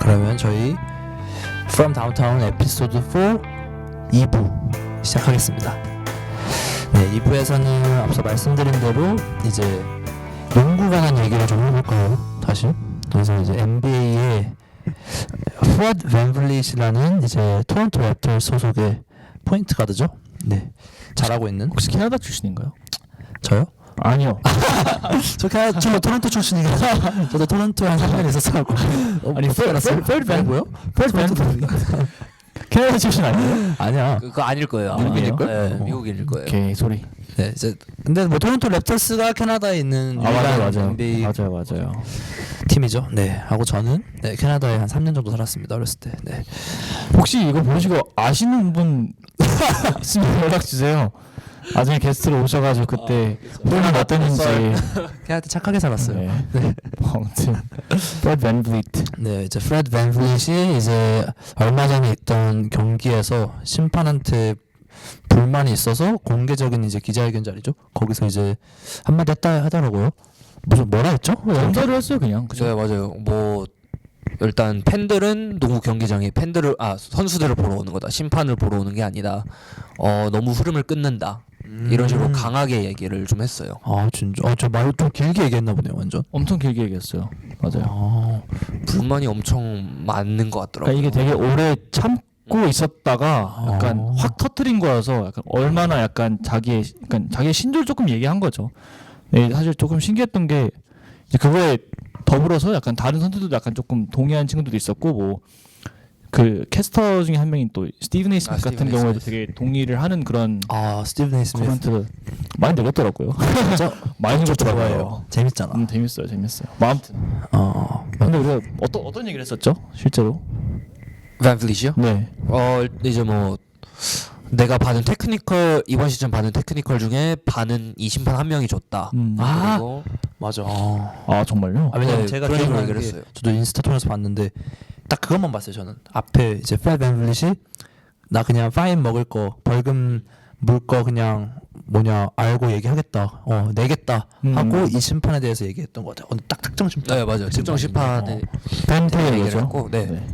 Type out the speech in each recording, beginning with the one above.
그러면 저희 From Downtown 에피소드 4 2부 시작하겠습니다. 네, 2부에서는 앞서 말씀드린 대로 이제 농구 관한 얘기를 좀 해볼까요? 다시. 그래서 이제 NBA의 프레드 밴블릿이라는 이제 토론토 랩터스 소속의 포인트 가드죠. 네, 잘하고 있는. 혹시 캐나다 출신인가요? 저요? 아니요. 저 토론토 출신이라서 저도 토론토에 한 3년 있었어갖고. 아니 프레드 밴고요? 프레드 밴블릿. 캐나다 출신 아니에요? 아니야. 그거 아닐 거예요. 미국인일 걸? 네, 미국인일 거예요. 오케이 소리. 네, 이제 근데 뭐 토론토 랩터스가 캐나다에 있는 유일한 NBA 맞아요. 팀이죠. 네, 하고 저는 네, 캐나다에 한 3년 정도 살았습니다. 어렸을 때. 네. 혹시 이거 보시고 아시는 분 있으면 연락 주세요. 나중에 게스트로 오셔가지고 그때 훈련 어땠는지. 캐나다 착하게 살았어요. 네. 아무튼 프레드 밴블릿. 네, 이제 프레드 밴블릿이 이제 얼마 전에 있던 경기에서 심판한테 불만이 있어서 공개적인 이제 기자회견 자리죠. 거기서 이제 한마디 했다 하더라고요. 무슨 뭐라 했죠? 연설을 했어요 그냥. 그죠? 네, 맞아요. 뭐 일단 팬들은 농구 경기장에 선수들을 보러 오는 거다. 심판을 보러 오는 게 아니다. 너무 흐름을 끊는다. 이런 식으로 강하게 얘기를 좀 했어요. 아 진짜? 저 말 좀 길게 얘기했나 보네요, 완전. 엄청 길게 얘기했어요. 맞아요. 불만이 엄청 많은 것 같더라고요. 그러니까 이게 되게 오래 참고 있었다가 약간 확 터트린 거여서 약간 얼마나 약간 자기의 신조를 조금 얘기한 거죠. 네, 사실 조금 신기했던 게 이제 그거에 더불어서 약간 다른 선수들도 약간 조금 동의하는 친구들도 있었고 뭐 그 캐스터 중에 한 명인 또 스티븐 네이스미스 같은 경우에도 되게 동의를 하는 그런 스티븐 네이스미스 코멘트를 많이 늘었더라고요. 진짜 많이 좋아해요. 늘었더라고요. 재밌잖아. 재밌어요. 뭐 아무튼 근데 우리가 어떤 얘기를 했었죠? 실제로? 밴블릿이요? 네. 이제 뭐 내가 받은 테크니컬 이번 시즌 받은 테크니컬 중에 반은 이 심판 한 명이 줬다. 그리고 맞아. 정말요? 왜냐면 네, 제가 그런 식으로 기억나는 얘기를 게 했어요. 저도 인스타 통해서 봤는데 딱 그것만 봤어요. 저는 앞에 이제 프레드 밴블릿이 나 그냥 파인 먹을 거 벌금 물 거 그냥 뭐냐 알고 얘기하겠다. 내겠다 하고 이 심판에 대해서 얘기했던 것 같아요. 딱 특정 심판. 네, 맞아요. 특정 심판에 팬테일 얘기를 얘기죠. 했고, 네.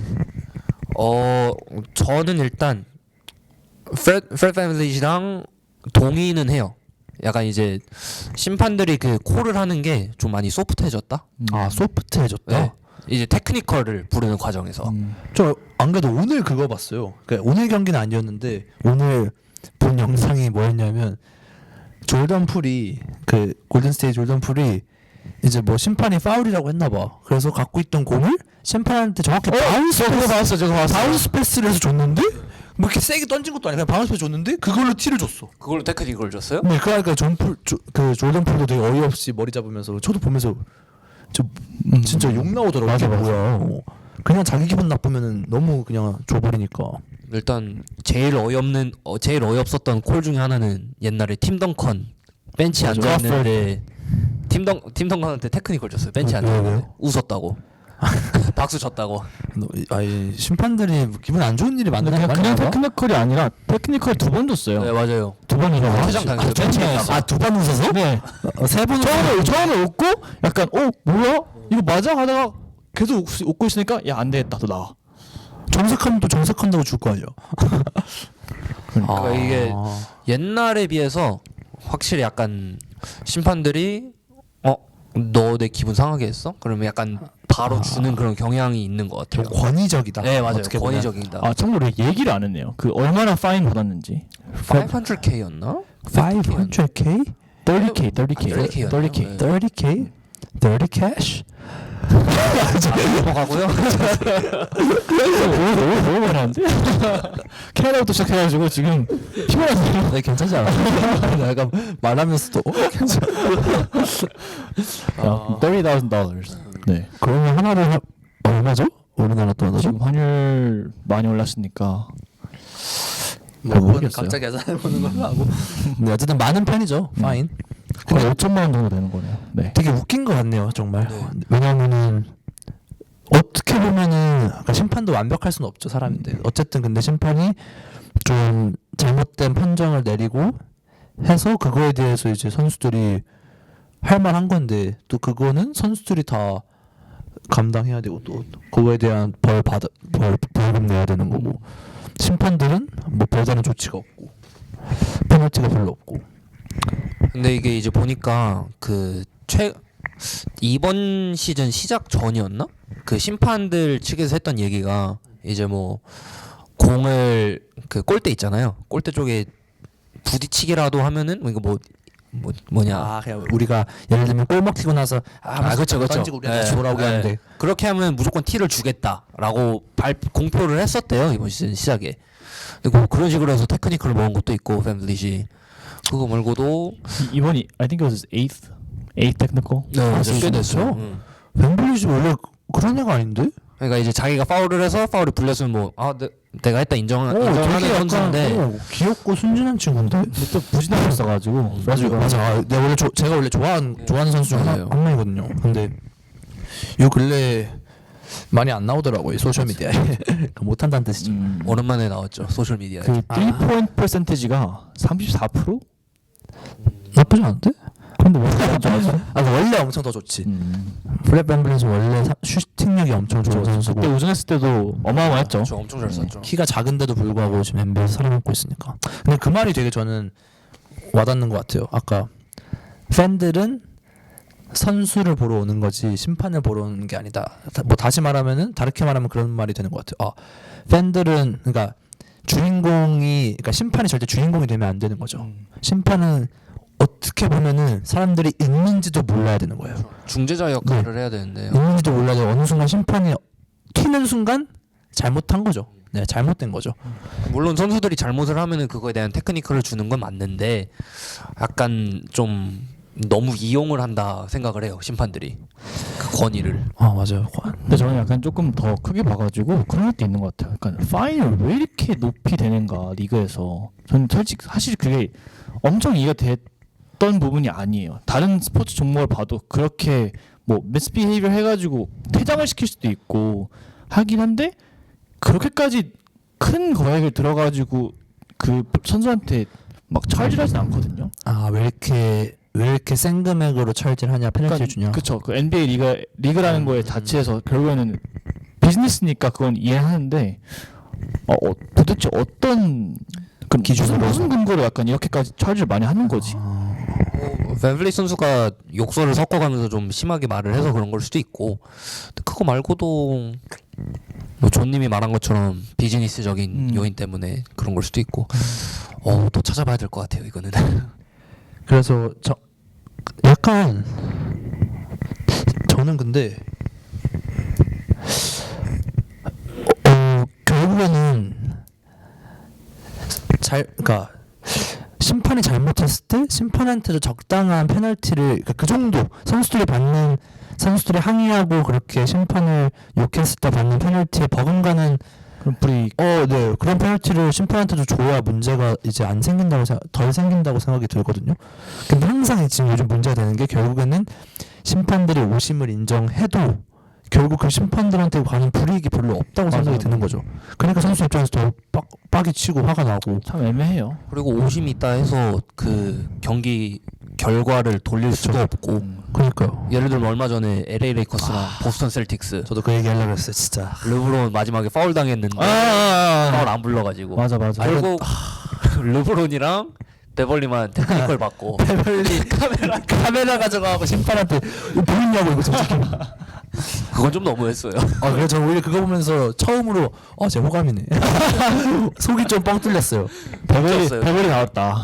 저는 일단 프레드 밴블릿이랑 동의는 해요. 약간 이제 심판들이 그 콜을 하는 게 좀 많이 소프트해졌다. 소프트해졌다. 네. 이제 테크니컬을 부르는 과정에서 저 안 그래도 오늘 그거 봤어요. 그러니까 오늘 경기는 아니었는데 오늘 본 영상이 뭐였냐면 졸던 풀이 그 골든스테이트 졸던 풀이 이제 뭐 심판이 파울이라고 했나 봐. 그래서 갖고 있던 공을 심판한테 정확히 바운스 패스를 해서 줬는데 뭐 이렇게 세게 던진 것도 아니라 바운스 패스 줬는데 그걸로 티를 줬어. 그걸로 테크니컬을 줬어요? 네, 그러니까 그 졸던 풀도 되게 어이없이 머리 잡으면서 저도 보면서 진짜 욕 나오더라고요. 맞아. 뭐야. 그냥 자기 기분 나쁘면은 너무 그냥 줘버리니까. 일단 제일 어이없었던 콜 중에 하나는 옛날에 팀 덩컨 벤치 앉아 있는데 팀 덩컨한테 테크니컬 줬어요. 벤치 앉아 있는데 웃었다고. 박수 쳤다고. 아니 심판들이 기분 안 좋은 일이 많나? 그냥 테크니컬이 아니라 테크니컬 2번 줬어요. 네, 맞아요. 2번이나 퇴장 당했어요. 벤치에서. 2번 웃어서? 네. 3번 처음에 웃고 약간 뭐야? 이거 맞아? 하다가 계속 웃고 있으니까 야 안 되겠다 또 나와. 정색하면 또 정색한다고 줄 거 아니야. 그러니까 이게 옛날에 비해서 확실히 약간 심판들이 너 내 기분 상하게 했어? 그러면 약간 바로 주는 그런 경향이 있는 것 같아요. 좀 권위적이다. 네, 맞아요. 어떻게 보면. 권위적이다. 참고로 얘기를 안 했네요. 그 얼마나 파인 받았는지. 500K였나? 500K? 30K. 30K? 30K? 30 cash? 넘어가고요. 너무 많았는데? 캐나다부터 시작해가지고 지금 피곤한데요? 네, 괜찮지 않아? 약간 말하면서도 괜찮아. $30,000. 네. 그러면 하나를 얼마죠? 우리나라 돈으로? 지금 환율 많이 올랐으니까. 그거는 각자 계산해보는 걸로 하고. 네, 어쨌든 많은 편이죠. 파인. 거의 5천만 원 정도 되는 거네요. 네. 되게 웃긴 것 같네요, 정말. 왜냐면은 어떻게 보면은 그러니까 심판도 완벽할 수는 없죠, 사람인데. 어쨌든 근데 심판이 좀 잘못된 판정을 내리고 해서 그거에 대해서 이제 선수들이 할 만한 건데 또 그거는 선수들이 다 감당해야 되고 또 그거에 대한 벌금 내야 되는 거고 심판들은 뭐 별다른 조치가 없고 페널티가 별로 없고. 근데 이게 이제 보니까 이번 시즌 시작 전이었나? 그 심판들 측에서 했던 얘기가 이제 뭐 공을 그 골대 있잖아요. 골대 쪽에 부딪히기라도 하면은 이거 뭐냐? 그냥 우리가 예를 들면 골 먹히고 나서 그쵸. 던지고 우리한테 네, 돌아오게 네. 하는데 그렇게 하면 무조건 티를 주겠다라고 공표를 했었대요 이번 시즌 시작에. 근데 뭐 그런 식으로 해서 테크니컬을 먹은 것도 있고 팬블릿이 그거 말고도 이번이 I think it was eighth technical. 꽤 됐어. 벤블리지 원래 그런 애가 아닌데? 그러니까 이제 자기가 파울을 해서 파울이 불렸으면 내가 했다 인정하는 선수인데 귀엽고 순진한 친구인데. 또 부진하고 있어가지고. 맞아. 내가 제가 원래 좋아하는 선수 중 한 명이거든요. 근데 요 근래 많이 안 나오더라고요 소셜 미디어에. 못한다는 뜻이죠. 오랜만에 나왔죠 소셜 미디어에. 그 3포인트 퍼센티지가 34%? 나쁘지 않은데? 근데 왜 그렇게 좋아하지? 원래 엄청 더 좋지. 블랙 벤블리는 원래 슈팅력이 엄청 좋은 선수고. 그때 우승했을 때도 어마어마했죠. 저 엄청 잘 썼죠. 키가 작은데도 불구하고 지금 NBA에서 살아남고 있으니까. 근데 그 말이 되게 저는 와닿는 것 같아요. 아까 팬들은 선수를 보러 오는 거지 심판을 보러 오는 게 아니다. 뭐 다시 말하면은 다르게 말하면 그런 말이 되는 것 같아요. 팬들은 그러니까 그러니까 심판이 절대 주인공이 되면 안 되는 거죠. 심판은 어떻게 보면은 사람들이 있는지도 몰라야 되는 거예요. 중재자 역할을 해야 되는데요. 있는지도 몰라야 돼요. 어느 순간 심판이 튀는 순간 잘못한 거죠. 네, 잘못된 거죠. 물론 선수들이 잘못을 하면은 그거에 대한 테크니컬을 주는 건 맞는데 약간 좀 너무 이용을 한다 생각을 해요 심판들이 그 권위를. 맞아요. 근데 저는 약간 조금 더 크게 봐가지고 그런 것도 있는 것 같아요. 약간 파인을 왜 이렇게 높이 되는가 리그에서. 저는 사실 그게 엄청 이해가 됐던 부분이 아니에요. 다른 스포츠 종목을 봐도 그렇게 뭐 미스비헤이비어 해가지고 퇴장을 시킬 수도 있고 하긴 한데 그렇게까지 큰 거액을 들어가지고 그 선수한테 막 찰질하진 않거든요. 왜 이렇게 센 금액으로 찰질하냐 페널티를 주냐. 그렇죠. 그 NBA 리그라는 거에 자체에서 결국에는 비즈니스니까 그건 이해하는데 도대체 어떤 기준으로 무슨 근거로 약간 이렇게까지 찰질 많이 하는 거지? 벤블리 선수가 욕설을 섞어가면서 좀 심하게 말을 해서 그런 걸 수도 있고 그거 말고도 뭐 존님이 말한 것처럼 비즈니스적인 요인 때문에 그런 걸 수도 있고 또 찾아봐야 될 것 같아요 이거는. 그래서 약간 저는 근데 결국에는 그러니까 심판이 잘못했을 때 심판한테도 적당한 페널티를 그러니까 그 정도 선수들이 항의하고 그렇게 심판을 욕했을 때 받는 페널티에 버금가는 그럼 불이 네. 그런 페널티를 심판한테도 줘야 문제가 이제 덜 생긴다고 생각이 들거든요. 근데 항상 지금 요즘 문제가 되는 게 결국에는 심판들이 오심을 인정해도 결국 그 심판들한테 가는 불이익이 별로 없다고 생각이 드는 거죠. 그러니까 선수 입장에서 더 빡이 치고 화가 나고. 참 애매해요. 그리고 오심이 있다 해서 그 경기 결과를 돌릴 수도 없고. 그러니까요. 예를 들면 얼마 전에 LA 레이커스랑 보스턴 셀틱스 저도 그 얘기 하려고 했어요 진짜. 르브론 마지막에 파울 당했는데 파울 안 불러가지고 맞아. 결국 르브론이랑 베벌리만 테크니컬 받고 베벌리 카메라 가져가고 심판한테 이거 보이냐고 이거 솔직히. 그건 좀 너무했어요. 그래서 저는 오히려 그거 보면서 처음으로 제 호감이네. 속이 좀 뻥 뚫렸어요. 베벌리 나왔다.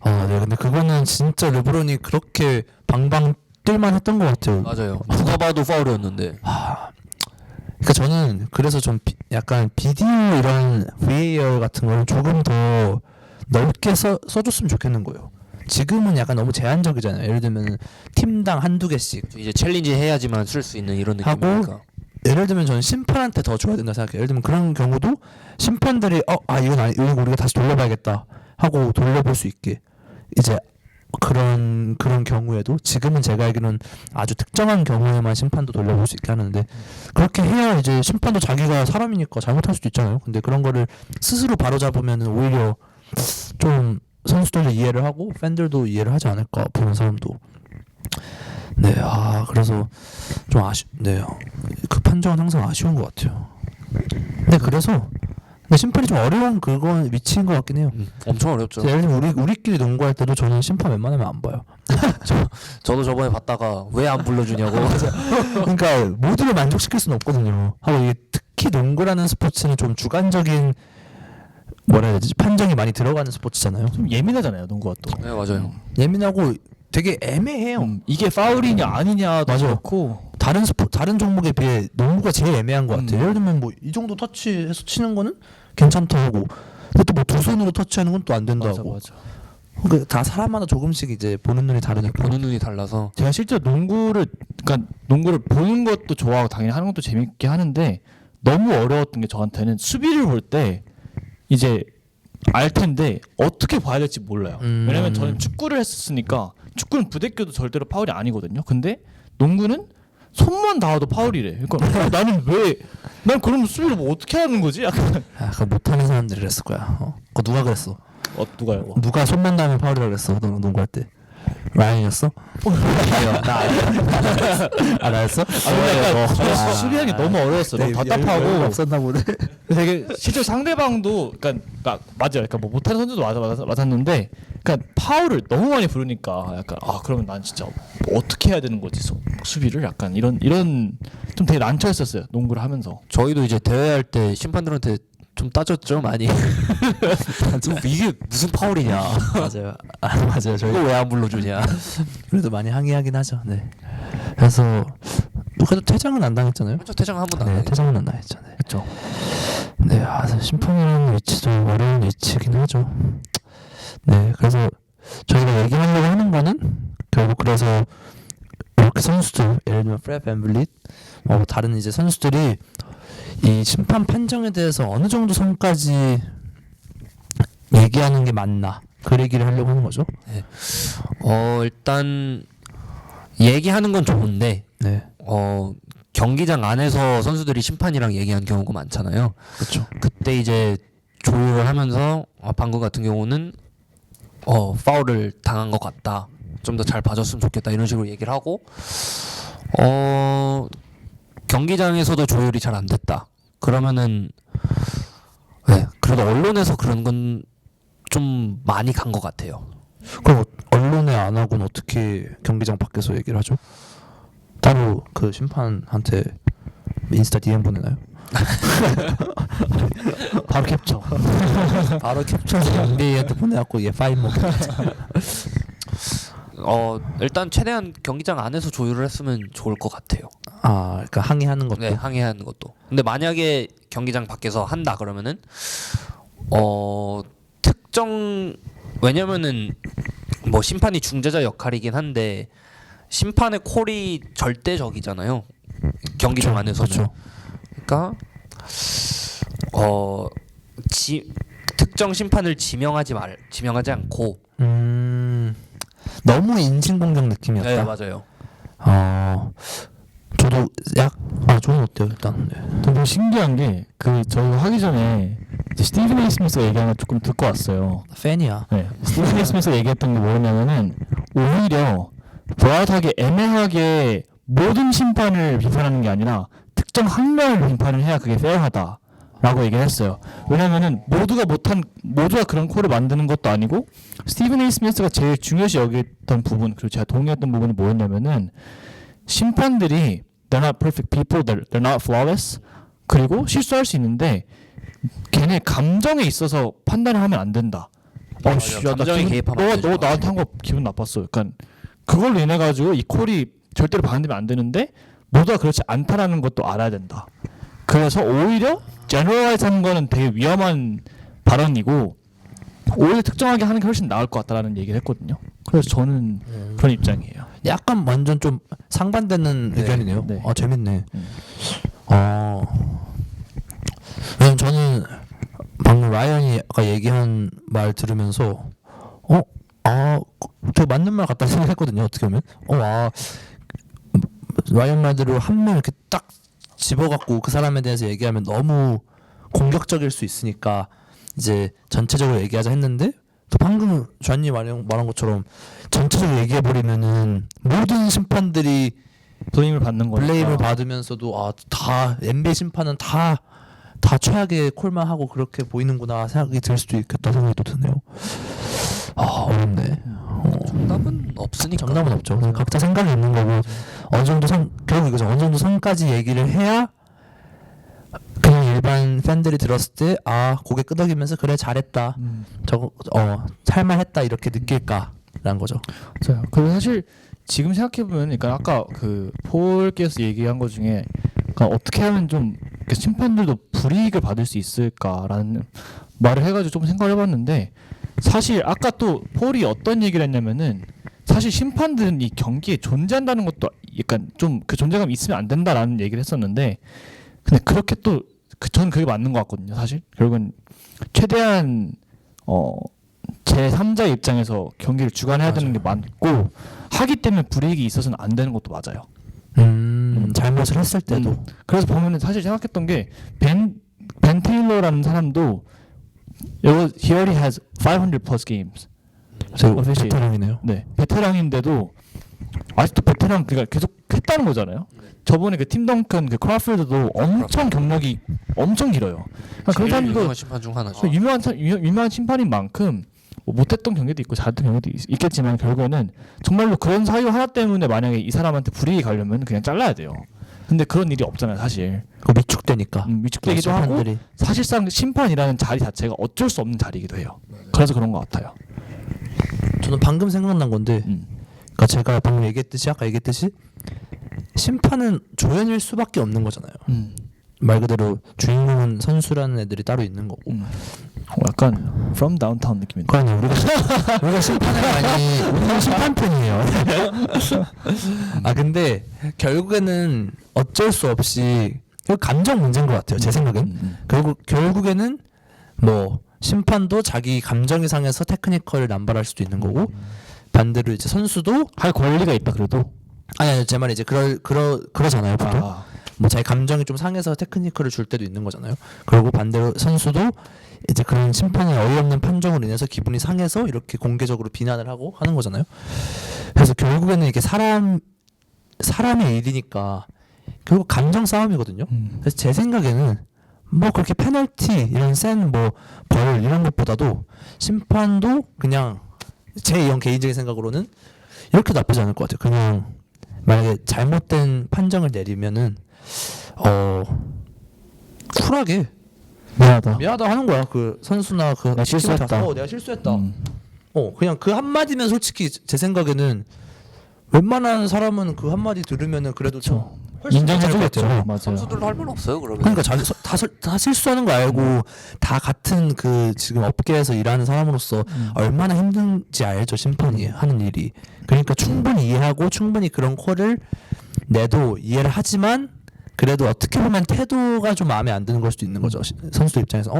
네. 근데 그거는 진짜 르브론이 그렇게 방방 뛸만 했던 것 같아요. 맞아요. 누가 봐도 파울이었는데. 그러니까 저는 그래서 좀 약간 비디오 이런 VAR 같은 거를 조금 더 넓게 써줬으면 좋겠는 거예요. 지금은 약간 너무 제한적이잖아요. 예를 들면 팀당 한두 개씩 이제 챌린지 해야지만 쓸 수 있는 이런 하고 느낌이니까. 예를 들면 저는 심판한테 더 줘야 된다 생각해요. 예를 들면 그런 경우도 심판들이 이건 우리가 다시 돌려봐야겠다 하고 돌려볼 수 있게 이제 그런 경우에도 지금은 제가 알기로는 아주 특정한 경우에만 심판도 돌려볼 수 있게 하는데 그렇게 해야 이제 심판도 자기가 사람이니까 잘못할 수도 있잖아요. 근데 그런 거를 스스로 바로잡으면 오히려 좀 선수들도 이해를 하고 팬들도 이해를 하지 않을까 보는 사람도. 네, 그래서 좀 네, 그 판정은 항상 아쉬운 것 같아요. 네, 그래서 근데 심판이 좀 어려운 그건 위치인 것 같긴 해요. 엄청 어렵죠. 예를 들면 우리끼리 농구할 때도 저는 심판 웬만하면 안 봐요. 저도 저번에 봤다가 왜 안 불러주냐고. 그러니까 모두를 만족시킬 수는 없거든요. 하고 이게 특히 농구라는 스포츠는 좀 주관적인 뭐라 해야 되지? 판정이 많이 들어가는 스포츠잖아요. 좀 예민하잖아요, 농구가 또. 네 맞아요. 예민하고 되게 애매해요. 이게 파울이냐 아니냐도 맞아. 그렇고. 다른 종목에 비해 농구가 제일 애매한 것 같아요. 예를 들면 뭐 이 정도 터치해서 치는 거는 괜찮다 하고, 근데 또 뭐 두 손으로 터치하는 건 또 안 된다 하고. 맞아. 그러니까 다 사람마다 조금씩 이제 보는 눈이 다르니까. 보는 눈이 달라서. 제가 실제로 농구를 보는 것도 좋아하고 당연히 하는 것도 재밌게 하는데 너무 어려웠던 게 저한테는 수비를 볼 때 이제 알 텐데 어떻게 봐야 될지 몰라요. 왜냐면 저는 축구를 했었으니까 축구는 부대껴도 절대로 파울이 아니거든요. 근데 농구는 손만 닿아도 파울이래. 그러니까 난 그럼 수비를 뭐 어떻게 하는 거지? 약간 그거 못하는 사람들이 그랬을 거야. 그거 누가 그랬어? 누가요? 누가 손만 닿으면 파울이라 그랬어? 너 농구할 때 라이언이었어? 나였어? 수비하기 너무 어려웠어. 너무 답답하고 없었나 보네. 되게 실제 상대방도 그러니까 맞아요. 그러니까 뭐 못하는 선수도 맞았는데, 그러니까 파울을 너무 많이 부르니까 약간 그러면 난 진짜 뭐 어떻게 해야 되는 거지 수비를 약간 이런 좀 되게 난처했었어요. 농구를 하면서. 저희도 이제 대회할 때 심판들한테 좀 따졌죠 많이. 이게 무슨 파울이냐. 맞아요. 맞아요. 저희 이거 왜 안 불러주냐. 그래도 많이 항의하긴 하죠. 네. 그래서 그래도 퇴장은 안 당했잖아요. 그렇죠. 퇴장 한 번도 안 네, 당했죠. 퇴장은 안 당했잖아요. 그렇죠. 네, 심판이라는 위치도 어려운 위치긴 하죠. 네, 그래서 저희가 얘기하려고 하는 거는 결국 그래서 이렇게 선수들, 예를 들면 프레드 밴블릿, 다른 이제 선수들이 이 심판 판정에 대해서 어느 정도 선까지 얘기하는 게 맞나 그 얘기를 하려고 하는 거죠. 네. 일단 얘기하는 건 좋은데 네, 경기장 안에서 선수들이 심판이랑 얘기한 경우가 많잖아요. 그렇죠. 그때 이제 조율을 하면서 방금 같은 경우는 파울을 당한 것 같다. 좀 더 잘 봐줬으면 좋겠다. 이런 식으로 얘기를 하고 경기장에서도 조율이 잘 안 됐다. 그러면은 네, 그래도 언론에서 그런 건 좀 많이 간 것 같아요. 그럼 언론에 안 하고는 어떻게 경기장 밖에서 얘기를 하죠? 따로 그 심판한테 인스타 DM 보내나요? 바로 캡처. 바로 캡처해서 NBA한테 보내갖고 얘 파인 먹. 일단 최대한 경기장 안에서 조율을 했으면 좋을 것 같아요. 그러니까 항의하는 것도. 네, 항의하는 것도. 근데 만약에 경기장 밖에서 한다 그러면은 왜냐면은 뭐 심판이 중재자 역할이긴 한데 심판의 콜이 절대적이잖아요. 경기장 안에서는. 그렇죠. 그러니까 특정 심판을 지명하지 않고. 너무 인신공격 느낌이었다. 네, 맞아요. 저도 저는 어때요 일단. 네. 되게 신기한 게 저희 하기 전에 이제 스티븐 A 스미스가 얘기하는 걸 조금 듣고 왔어요. 팬이야. 네, 스티븐 A 스미스가 얘기했던 게 뭐냐면은 오히려 브라이트하게 애매하게 모든 심판을 비판하는 게 아니라 특정 한 명을 비판을 해야 그게 페어하다라고 얘기를 했어요. 왜냐면은 모두가 그런 콜을 만드는 것도 아니고 스티븐 A 스미스가 제일 중요시 여겼던 부분, 그리고 제가 동의했던 부분이 뭐였냐면은 심판들이 they're not perfect people, they're not flawless. 그리고 실수할 수 있는데 걔네 감정에 있어서 판단을 하면 안 된다. 감정에 개입하면 안 되죠. 너 나한테 한 거 기분 나빴어. 약간 그걸로 인해 가지고 이 콜이 절대로 반대면 안 되는데 모두가 그렇지 않다라는 것도 알아야 된다. 그래서 오히려 제너럴라이즈 하는 거는 되게 위험한 발언이고 오히려 특정하게 하는 게 훨씬 나을 것 같다라는 얘기를 했거든요. 그래서 저는 그런 입장이에요. 약간 완전 좀 상반되는 네. 의견이네요. 네. 재밌네. 왜냐면 저는 방금 라이언이가 얘기한 말 들으면서 저 맞는 말 같다 생각했거든요. 어떻게 보면 라이언 말대로 한 명 이렇게 딱 집어갖고 그 사람에 대해서 얘기하면 너무 공격적일 수 있으니까 이제 전체적으로 얘기하자 했는데 또 방금 주한님 말한 것처럼 전체적으로 얘기해 버리면은 모든 심판들이 블레임을 받는 거니까. 블레임을 받으면서도 다 NBA 심판은 다 최악의 콜만 하고 그렇게 보이는구나 생각이 들 수도 있겠다 생각이 또 드네요. 어렵네. 정답은 없으니까. 정답은 없죠. 그냥 각자 생각이 있는 거고 어느 정도 결국 이거죠. 어느 정도 선까지 얘기를 해야 그냥 일반 팬들이 들었을 때 고개 끄덕이면서 그래 잘했다. 저거 할만했다 이렇게 느낄까라는 거죠. 맞아요. 그리고 사실 지금 생각해 보면, 그러니까 아까 그 폴께서 얘기한 것 중에, 그러니까 어떻게 하면 좀 심판들도 불이익을 받을 수 있을까라는 말을 해가지고 좀 생각을 해봤는데, 사실 아까 또 폴이 어떤 얘기를 했냐면은, 사실 심판들은 이 경기에 존재한다는 것도 약간 좀 그 존재감이 있으면 안 된다라는 얘기를 했었는데, 근데 그렇게 또 저는 그게 맞는 것 같거든요. 사실 결국은 최대한 제3자 입장에서 경기를 주관해야 되는 게 맞고, 하기 때문에 불이익이 있어서는 안 되는 것도 맞아요. 잘못을 했을 때도. 그래서 보면은 사실 생각했던 게 벤 테일러라는 사람도 he already has 500 plus games. 베테랑이네요. 네, 베테랑인데도 아직도 베테랑 그러니까 계속 했다는 거잖아요. 저번에 그 팀 덩컨 그 크로포드도 엄청 경력이 엄청 길어요. 그러니까 그 사람도 유명한 심판 중 하나죠. 유명한 심판인 만큼 뭐 못했던 경기도 있고 잘했던 경기도 있겠지만, 결국에는 정말로 그런 사유 하나 때문에 만약에 이 사람한테 불이익이 가려면 그냥 잘라야 돼요. 근데 그런 일이 없잖아요, 사실. 위축되니까. 위축되기도 하고, 심판들이. 사실상 심판이라는 자리 자체가 어쩔 수 없는 자리이기도 해요. 그래서 그런 것 같아요. 저는 방금 생각난 건데, 그러니까 제가 방금 아까 얘기했듯이 심판은 조연일 수밖에 없는 거잖아요. 말 그대로 주인공은 선수라는 애들이 따로 있는 거고. 약간 from downtown 느낌인데. 아니 우리가 심판을 많이 우리는 심판편이에요. 근데 결국에는 어쩔 수 없이 감정 문제인 것 같아요. 제 생각엔. 결국에는 뭐 심판도 자기 감정이 상해서 테크니컬을 남발할 수도 있는 거고, 반대로 이제 선수도 할 권리가 있다 그래도. 아니 제 말이 이제 그러잖아요 보통. 뭐 자기 감정이 좀 상해서 테크니컬을 줄 때도 있는 거잖아요. 그리고 반대로 선수도 이제 그런 심판의 어이없는 판정으로 인해서 기분이 상해서 이렇게 공개적으로 비난을 하고 하는 거잖아요. 그래서 결국에는 이게 사람의 일이니까 결국 감정 싸움이거든요. 그래서 제 생각에는 뭐 그렇게 페널티 이런 센 뭐 벌 이런 것보다도 심판도 그냥 제 이런 개인적인 생각으로는 이렇게 나쁘지 않을 것 같아요. 그냥 만약에 잘못된 판정을 내리면은 쿨하게 미안하다 하는 거야. 그 선수나 그 내가 실수했다. 내가 실수했다. 그냥 그 한마디면 솔직히 제 생각에는 웬만한 사람은 그 한마디 들으면은 그래도 좀 인정해주겠죠. 맞아요. 선수들도 할 말 없어요, 그러면. 그러니까 다 실수하는 거 알고 다 같은 그 지금 업계에서 일하는 사람으로서 얼마나 힘든지 알죠, 심판이 하는 일이. 그러니까 충분히 이해하고 충분히 그런 콜을 내도 이해를 하지만, 그래도 어떻게 보면 태도가 좀 마음에 안 드는 걸 수도 있는 거죠. 선수들 입장에서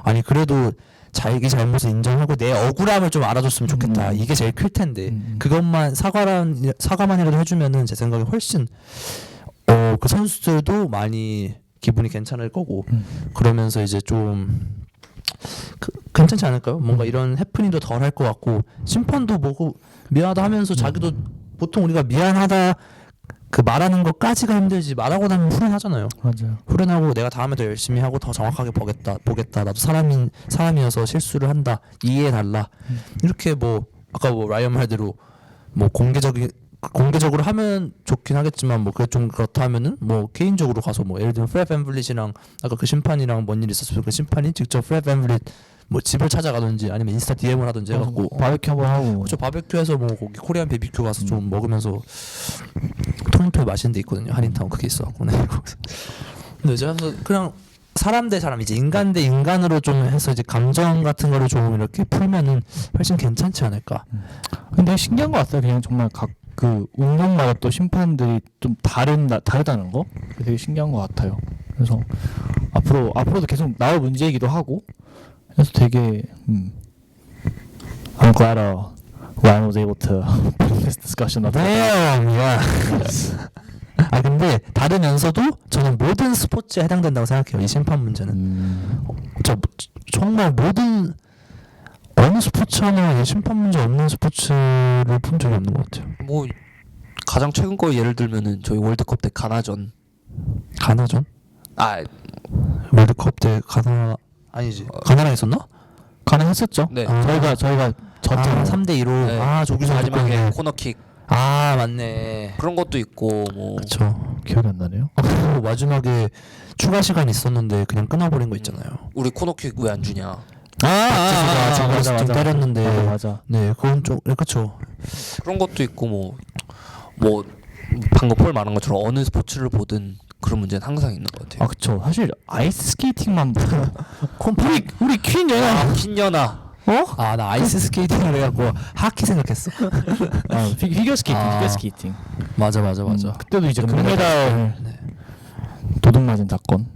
아니 그래도 자기 잘못을 인정하고 내 억울함을 좀 알아줬으면 좋겠다. 이게 제일 클 텐데 그것만 사과만이라도 해주면은 제 생각에 훨씬 그 선수들도 많이 기분이 괜찮을 거고, 그러면서 이제 좀 괜찮지 않을까요? 뭔가 이런 해프닝도 덜 할 것 같고, 심판도 뭐고 미안하다 하면서 자기도 보통 우리가 미안하다 그 말하는 것까지가 힘들지 말하고 나면 후련하잖아요. 맞아요. 후련하고 내가 다음에 더 열심히 하고 더 정확하게 보겠다. 나도 사람이어서 실수를 한다. 이해해달라. 이렇게 뭐 아까 뭐 라이언 말대로 뭐 공개적으로 하면 좋긴 하겠지만, 뭐 그게 좀 그렇다 하면은 뭐 개인적으로 가서 뭐 예를 들면 프레드 밴블릿이랑 아까 그 심판이랑 뭔 일 있었으면 그 심판이 직접 프레드 밴블릿 뭐 집을 찾아가든지 아니면 인스타 DM을 하든지 해갖고 바베큐 한번 하고. 그렇죠. 바베큐에서 뭐 거기 코리안 BBQ 가서 좀 먹으면서 토론토에 맛있는 데 있거든요. 한인타운 그게 있어갖고. 근데 제가 그냥 사람 대 사람, 이제 인간 대 인간으로 좀 해서 이제 감정 같은 거를 좀 이렇게 풀면은 훨씬 괜찮지 않을까. 근데 신기한 것 같아요. 그냥 정말 각 그 운동마다 또 심판들이 좀 다르다는 거, 그게 되게 신기한 것 같아요. 그래서 앞으로도 계속 나올 문제이기도 하고, 그래서 되게 I'm glad Ryan was able to bring this discussion up. 근데 다르면서도 저는 모든 스포츠에 해당된다고 생각해요. 이 심판 문제는. 정말 모든 어느 스포츠나 심판 문제 없는 스포츠를 본 적이 없는 것 같아요. 뭐 가장 최근 거 예를 들면은 저희 월드컵 때 가나전. 가나전? 아, 월드컵 때 가나 아니지? 가나랑 있었나? 가능했었죠. 네. 저희가 졌잖아요. 3대2로 네. 아 조규성 마지막에 득점에. 코너킥 아 맞네. 그런 것도 있고 뭐. 그렇죠. 기억이 안 나네요. 그리고 마지막에 추가 시간 있었는데 그냥 끊어버린 거 있잖아요. 우리 코너킥 왜 안 주냐. 박지수가 지금 때렸는데. 맞아. 네, 그건 좀 그렇죠. 그런 것도 있고 뭐 방금 폴 말한 것처럼 어느 스포츠를 보든 그런 문제는 항상 있는 것 같아요. 아 그쵸. 사실 아이스 스케이팅만 보면 우리 퀸 얘가 킨년아. 아 나 아이스 스케이팅을 해갖고 하키 생각했어. 피겨 스케이팅, 아. 피겨 스케이팅. 맞아. 그때도 이제 금메달. 금메달 네. 도둑 맞은 사건.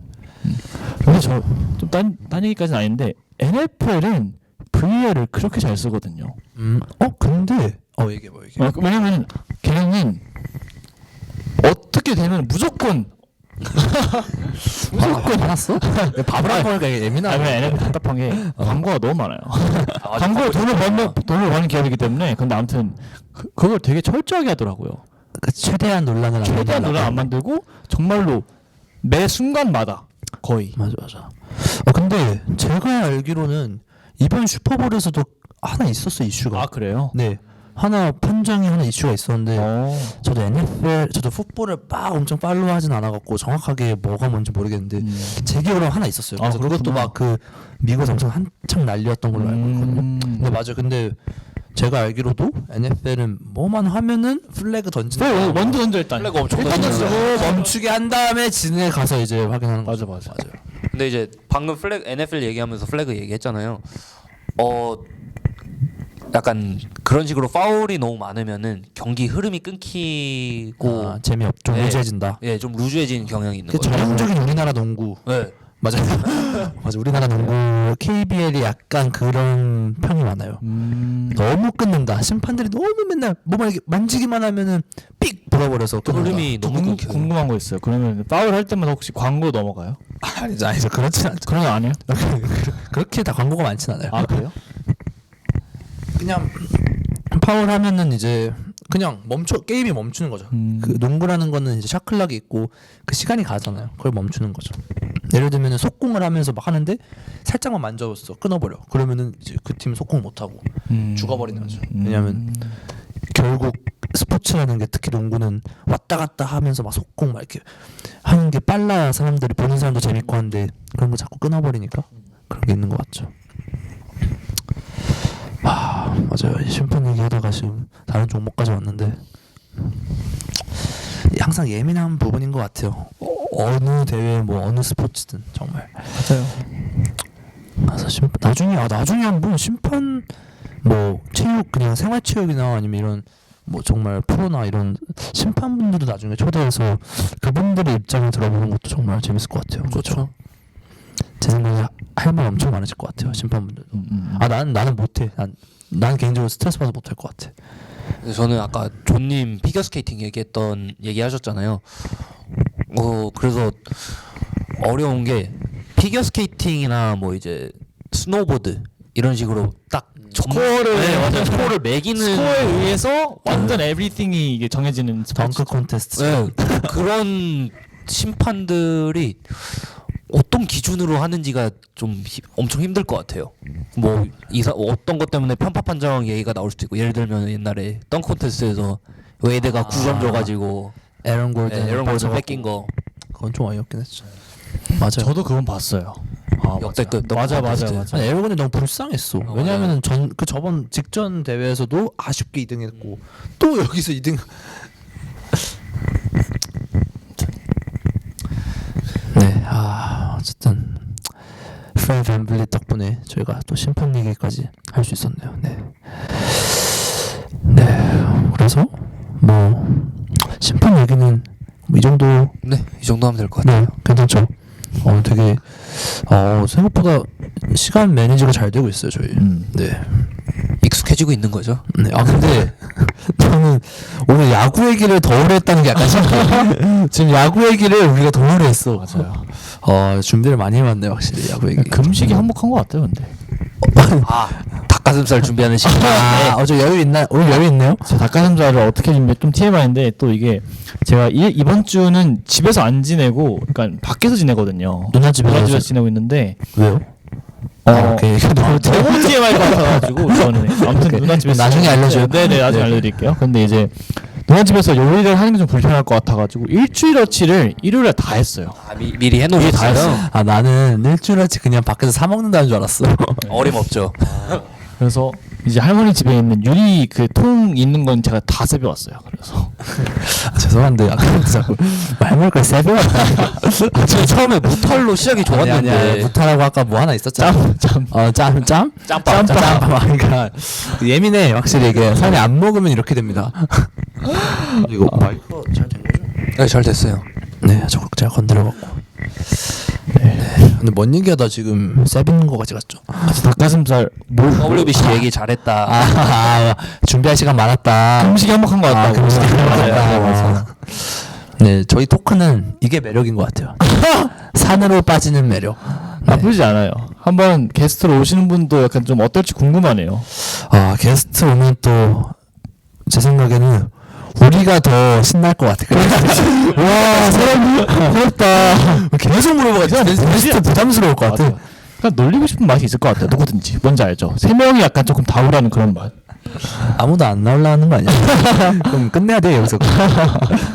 근데 저 좀 딴 얘기까지는 아닌데 NFL은 VAR을 그렇게 잘 쓰거든요. 근데 얘기해. 왜냐면 걔네는 어떻게 되면 무조건 화났어? 밥을 안 먹으니까 예민하네. 아니면 NFL 답답한 게 광고가 너무 많아요. 광고에 돈을 버는 기업이기 때문에. 근데 아무튼 그걸 되게 철저하게 하더라고요. 그 최대한 논란을 최대한 논란 안 만들고 정말로 매 순간마다 거의. 맞아. 근데 제가 알기로는 이번 슈퍼볼에서도 하나 있었어 이슈가. 아 그래요? 네. 하나 판정이 하나 이슈가 있었는데 저도 NFL 저도 풋볼을 막 엄청 팔로우하진 않아갖고 정확하게 뭐가 뭔지 모르겠는데 제 기억으로 하나 있었어요. 그래서 그것도 그렇구나. 막 그 미국에서 엄청 한창 난리였던 걸로 알고 있거든요. 근데 맞아요. 근데 제가 알기로도 NFL은 뭐만 하면은 플래그 던지는 먼저 던져 일단. 플래그 엄청 일단 던지는 던지고 멈추게 한 다음에 진에 가서 이제 확인하는 거죠. 맞아. 근데 이제 방금 플래그 NFL 얘기하면서 플래그 얘기했잖아요. 약간 그런 식으로 파울이 너무 많으면은 경기 흐름이 끊기고 재미없 좀 네. 루즈해진다. 예, 좀 루즈해지는 경향이 있는 그 거죠. 전형적인 우리나라 농구. 네. 맞아. 우리나라 농구 KBL이 약간 그런 평이 많아요. 너무 끊는다. 심판들이 너무 맨날 뭐만 이렇게 만지기만 하면은 삑 불어버려서 끊는다. 흐름이 너무 끊겨요. 궁금한 거 있어요. 그러면 파울 할 때마다 혹시 광고 넘어가요? 아니죠. 그렇진 않죠. 그런 거 아니에요? 그렇게 다 광고가 많진 않아요. 아 그래요? 그냥 파울 하면은 이제 그냥 게임이 멈추는 거죠. 그 농구라는 거는 이제 샤클락이 있고 그 시간이 가잖아요. 그걸 멈추는 거죠. 예를 들면은 속공을 하면서 막 하는데 살짝만 만져봤어 끊어버려. 그러면은 이제 그 팀 속공 못 하고 죽어버리는 거죠. 왜냐면 결국 스포츠라는 게 특히 농구는 왔다 갔다 하면서 막 속공 막 이렇게 하는 게 빨라야 사람들이 보는 사람도 재밌고 한데 그런 거 자꾸 끊어버리니까 그런 게 있는 것 같죠. 맞아요. 심판 얘기하다가 지금 다른 종목까지 왔는데 항상 예민한 부분인 것 같아요. 어느 대회 뭐 어느 스포츠든 정말. 맞아요. 그래서 나중에 한번 심판 뭐 체육 그냥 생활체육이나 아니면 이런 뭐 정말 프로나 이런 심판분들도 나중에 초대해서 그분들의 입장을 들어보는 것도 정말 재밌을 것 같아요. 그렇죠. 제 생각에 할 말 엄청 많으실 것 같아요. 심판분들도. 나는 못해. 난 개인적으로 스트레스 받아서 못할 것 같아. 저는 아까 존님 피겨스케이팅 얘기하셨잖아요. 그래서 어려운 게 피겨스케이팅이나 뭐 이제 스노보드 이런 식으로 딱 스코어를 매기는 스코어에 의해서 완전 에브리띵이 이게 정해지는 덩크 콘테스트. 네, 그런 심판들이 어떤 기준으로 하는지가 좀 엄청 힘들 것 같아요. 뭐 어떤 것 때문에 편파 판정 얘기가 나올 수도 있고, 예를 들면 옛날에 덩크 콘테스트에서 웨이드가 9점 줘가지고 에런 골든 뺏긴 거. 그건 좀 어이없긴 했죠. 맞아요. 저도 그건 봤어요. 역대급 맞아. 아니, 에런 골든 너무 불쌍했어. 왜냐하면 저번 직전 대회에서도 아쉽게 2등했고 또 여기서 2등. 네, 어쨌든 프레드 밴블릿 덕분에 저희가 또 심판 얘기까지 할 수 있었네요. 네, 그래서 뭐 심판 얘기는 뭐 이 정도. 네, 이 정도 하면 될 것 같아요. 네, 괜찮죠. 되게 생각보다 시간 매니저가 잘 되고 있어요 저희. 네. 익숙해지고 있는 거죠. 네. 근데 저는 오늘 야구 얘기를 더 오래 했다는 게 약간 신기해요. 지금 야구 얘기를 우리가 더 오래 했어. 맞아요. 준비를 많이 해왔네 확실히 야구 얘기. 금식이 한몫한 것 같아요, 근데. 다 닭가슴살 준비하는 시간. 저 여유 있나? 오늘 여유 있네요? 제 닭가슴살을 어떻게 준비해 좀 TMI인데 또 이게 제가 이번 주는 집에서 안 지내고 그러니까 밖에서 지내거든요. 누나 집에서 지내고 있는데 왜요? 오케이. 너무 TMI 같아가지고 저는 아무튼 누나 집에서 나중에 알려줘요. 네네 나중에 알려드릴게요. 근데 이제 누나 집에서 요리를 하는 게 좀 불편할 것 같아가지고 일주일어치를 일요일에 다 했어요. 미리 해놓으셨어요? 나는 일주일어치 그냥 밖에서 사 먹는다는 줄 알았어. 어림없죠. 그래서 이제 할머니 집에 있는 유리 그 통 있는 건 제가 다 세배왔어요. 그래서 죄송한데 아까 자꾸 말물걸 세배 왔다. 저 처음에 무탈로 시작이 좋았는데. 아니야. 무타라고 아까 뭐 하나 있었잖아. 짬? 짬밥. 그러니까 예민해 확실히 이게 살이 안 먹으면 이렇게 됩니다. 이거 마이크 잘 된 거죠? 네, 잘 됐어요. 네, 저거 제가 건드려갖고. 네. 근데 뭔 얘기하다 지금 세비는 거 같이 갔죠? 닭가슴살 WBC 얘기 잘했다. 준비할 시간 많았다. 금식이 한몫한 것 같다고. 금식이 맞아요. 맞아요. 네, 저희 토크는 이게 매력인 것 같아요. 산으로 빠지는 매력. 나쁘지 않아요. 한번 게스트로 오시는 분도 약간 좀 어떨지 궁금하네요. 게스트 오면 또 제 생각에는 우리가 더 신날 것 같아. 와, 사람이 부럽다. 계속 물어봐가지고 게스트 부담스러울 것 같아. 맞아. 그냥 놀리고 싶은 맛이 있을 것 같아요. 누구든지. 뭔지 알죠? 세 명이 약간 조금 다우라는 그런 맛. 아무도 안 나오려는 거 아니야? 그럼 끝내야 돼 여기서.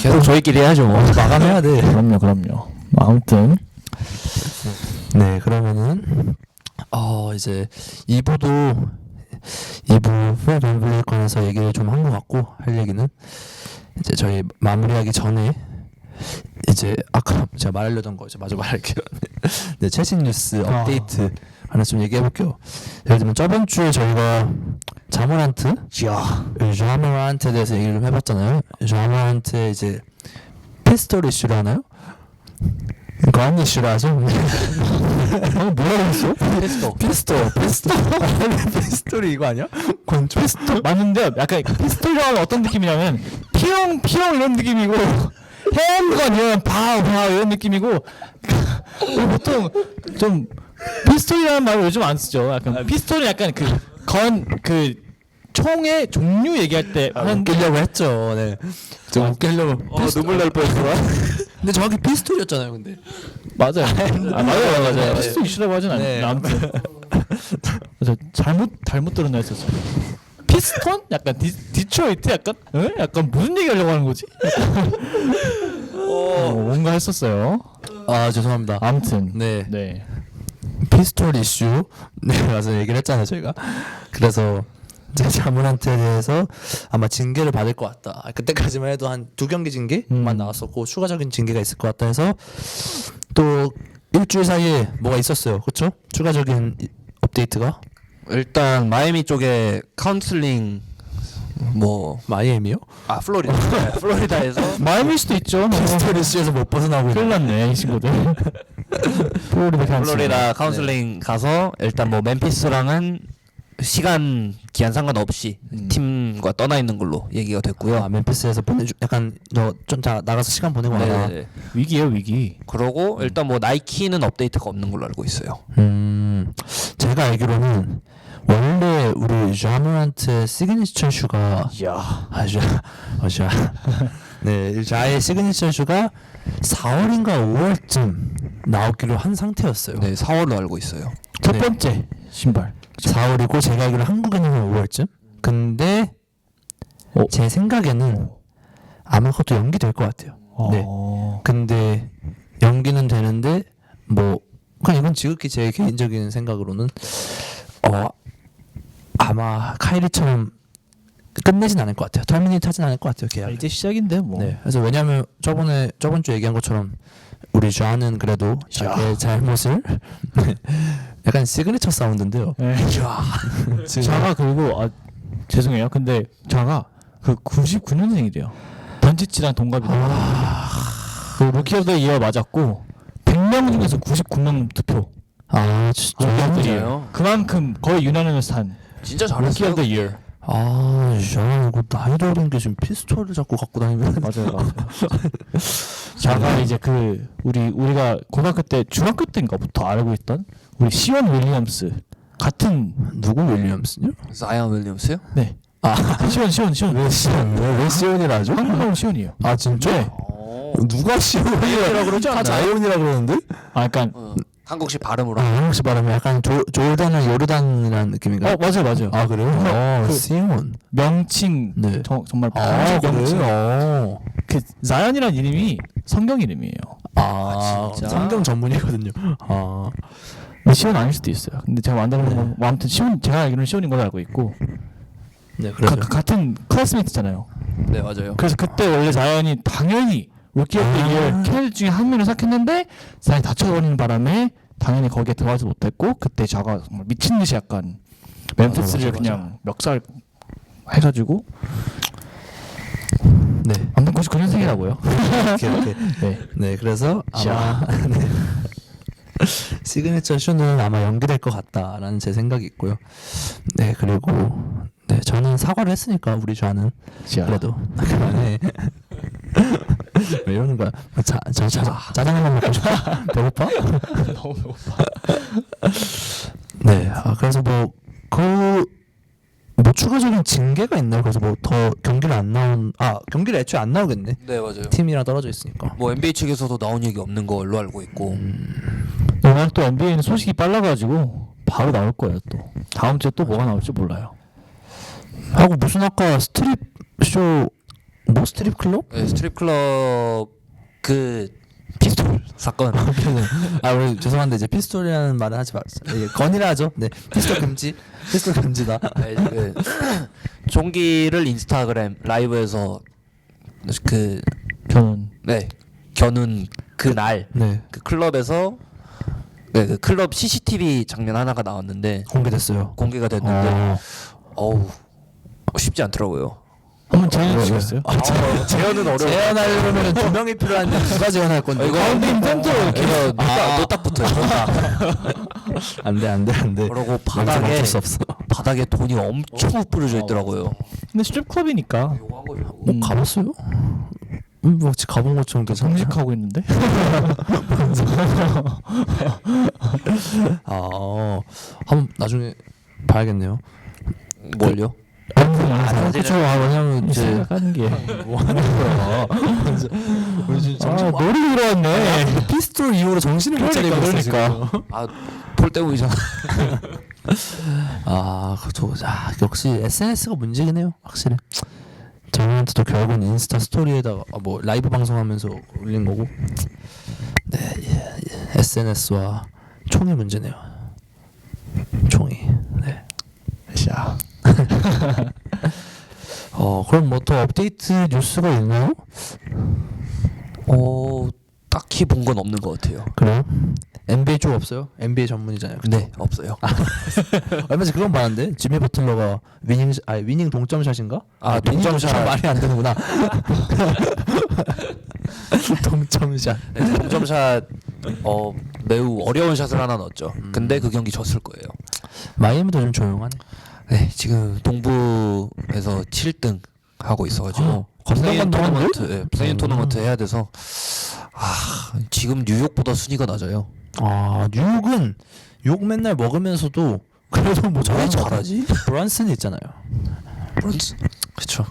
계속 저희끼리 해야죠. 마감해야 돼. 그럼요. 아무튼 네, 그러면은 이제 2부도 2부 풀 관해서 얘기를 좀 한 것 같고 할 얘기는 이제 저희 마무리하기 전에 이제 아까 제가 말하려던 거 이제 마저 말할게요. 네, 최신 뉴스 업데이트 하나 좀 얘기해 볼게요. 예를 들면 저번 주에 저희가 자모란트에 대해서 얘기를 좀 해봤잖아요. 자모란트의 이제 피스톨 이슈를 하나요? 과한 이슈라 하죠. 뭐라고 했어? 피스톨이 이거 아니야? 피스톨 맞는데 약간 피스톨이라고 하면 어떤 느낌이냐면 피용 이런 느낌이고 핸건 이런 바우 이런 느낌이고 보통 좀 피스톨이라는 말을 요즘 안 쓰죠. 약간 피스톨은 약간 그 총의 종류 얘기할 때 웃기려고 했죠. 네. 좀 웃기려고. 눈물 날 뻔했어. 근데 정확히 피스톨이었잖아요. 근데 맞아요. 맞아요. 네. 피스톨 이슈라고 하진 않아요. 네. 아무튼 그래서 잘못 들었나 했었어요. 피스톤? 약간 디트로이트? 약간? 에? 약간 무슨 얘기하려고 하는 거지? 뭔가 했었어요. 죄송합니다. 아무튼 네. 피스톨 이슈. 네, 맞아요. 얘기를 했잖아요, 저희가. 그래서 이제 자문한테 대해서 아마 징계를 받을 것 같다. 그때까지만 해도 한 2경기 징계만 나왔었고 추가적인 징계가 있을 것 같다 해서 또 일주일 사이에 뭐가 있었어요. 그렇죠? 추가적인 업데이트가 일단 마이애미 쪽에 카운슬링 마이애미요? 플로리다. 네, 플로리다에서 마음일 수도 있죠. 피스톨 이슈에서 못 벗어나고 큰일 났네 이 친구들. 플로리다 카운슬링 가서 일단 멤피스랑은 시간 기한 상관없이 팀과 떠나 있는 걸로 얘기가 됐고요. 멤피스에서 약간 너 좀 나가서 시간 보내고 와라. 네. 위기예요 위기. 그러고 일단 나이키는 업데이트가 없는 걸로 알고 있어요. 제가 알기로는 원래 우리 자모란트의 시그니처 슈가 네, 자의 시그니처 슈가 4월인가 5월쯤 나오기로 한 상태였어요. 네, 4월로 알고 있어요. 첫 번째 신발. 4월이고 제가 알기로 한국에는 5월쯤. 근데 제 생각에는 아마 그것도 연기될 것 같아요. 네. 근데 연기는 되는데 그냥 이건 지극히 제 개인적인 생각으로는 아마 카이리처럼 끝내진 않을 것 같아요. 터미네이트 하진 않을 것 같아요. 계약. 이제 시작인데 뭐. 네. 그래서 왜냐하면 저번 주 얘기한 것처럼 우리 ዣ는 그래도 자기의 잘못을 약간 시그니처 사운드인데요. 네. 자가 그리고 죄송해요. 근데 자가 그 99년생이래요. 번치치랑 동갑이다. 그 루키 오브 더 이어 맞았고 100명 중에서 99명 투표. 진짜요? 그만큼 거의 유난하면서 한 진짜 루키 오브 더 잘했어요. 이어. ዣ 이거 나이도 어린 게 지금 피스톨을 자꾸 갖고 다니면 맞아요. 자가 이제 우리가 고등학교 때 중학교 때인가부터 알고 있던 우리 시원 윌리엄스 같은 누구 윌리엄스요? 자이언 윌리엄스요? 네. 시온. 왜 시온이라 하죠? 한국말로 시온이에요. 아 진짜? 네. 누가 시온이라 그러지 않나요? 다 자이온이라 그러는데? 아 약간 한국식 발음으로. 아 한국식 발음이 약간 조르단은 요르단이라는 느낌인가요? 맞아요. 아 그래요? 시온. 명칭 네. 정말 아 명칭. 그래요? 그 자연이라는 이름이 성경 이름이에요. 아 진짜? 성경 전문이거든요. 아 시온 아닐 수도 있어요. 근데 제가 만드는 건 뭐 아무튼 시온 제가 알기로는 시온인 걸로 알고 있고 네 그렇죠. 같은 클래스메이트잖아요. 네 맞아요. 그래서 그때 원래 자연이 당연히 루키 오브 더 이어 캐럿 중에 한 명을 생각했는데 자연이 다쳐버리는 바람에 당연히 거기에 들어가지 못했고 그때 자가 정말 미친 듯이 약간 멤피스를 맞아. 그냥 멱살 해가지고 네. 아무튼 99년생이라고요. 오케이. 네. 네 그래서 자. 아마 네. 시그니처 쇼는 아마 연기될 것 같다라는 제 생각이 있고요. 네 그리고 네 저는 사과를 했으니까 우리 좌는 자. 그래도 그만해. 왜 이러는 거야? 짜장면 먹고 싶어? 배고파? 너무 배고파. 네. 그래서 뭐 추가적인 징계가 있나요? 그래서 뭐 더 경기를 안 나온 경기를 애초에 안 나오겠네. 네 맞아요. 팀이랑 떨어져 있으니까. 뭐 NBA 측에서도 나온 얘기 없는 걸로 알고 있고. 워낙 또 NBA는 소식이 빨라가지고 바로 나올 거예요 또. 다음 주에 또 뭐가 나올지 몰라요. 하고 무슨 아까 스트립 쇼 뭐 스트립 클럽? 네, 스트립 클럽 그 피스톨 사건. 우리 죄송한데 이제 피스톨이라는 말은 하지 마세요. 건이라 하죠. 네, 피스톨 금지. 피스톨 금지다. 네, 그 종기를 인스타그램 라이브에서 그 저는 겨눈 그날 네, 그 클럽에서 그 클럽 CCTV 장면 하나가 나왔는데 공개됐어요. 공개가 됐는데 어우 쉽지 않더라고요. 한번 재현해 주시겠어요? 재현은 어려워. 재현하려면 2명이 필요한데 누가 재현할 건데? 이거 이거 노딱부터요. 안돼. 그러고 어쩔 수 없어. 바닥에 돈이 엄청 뿌려져 있더라고요. 근데 스트립클럽이니까 요거한 거죠. 가봤어요? 뭐 지금 가본 것처럼 계속 정직하고 있는데? 한번 나중에 봐야겠네요. 뭘요? 그렇죠. 왜냐면 이제 생각하는 게 뭐 하는 거야? 머리 들어왔네. 피스톨 이후로 정신을 못 차리고 있어 지금. 볼 때문이잖아. 그렇죠. 역시 SNS가 문제긴 해요. 확실히. 저희한테도 결국은 인스타 스토리에다가 뭐 라이브 방송하면서 올린 거고. 네, SNS와 총이 문제네요. 총이. 네. 자. 그럼 뭐 더 업데이트 뉴스가 있나요? 딱히 본 건 없는 것 같아요. 그래요? NBA 쪽 없어요? NBA 전문이잖아요. 네, 없어요. 얼마 전에 그런 거 봤는데 지미 버틀러가 위닝 동점샷인가? 동점샷 말이 안 되는구나. 동점샷. 네, 동점샷 매우 어려운 샷을 하나 넣었죠. 근데 그 경기 졌을 거예요. 마이애미도 좀 조용하네. 네, 지금 동부에서 7등 하고 있어가지고 건강한 플레인 토너먼트 해야 돼서 지금 뉴욕보다 순위가 낮아요. 뉴욕은 욕 맨날 먹으면서도 그래도 뭐 왜 잘하지? 브런슨이 있잖아요. 브런슨. 그렇죠.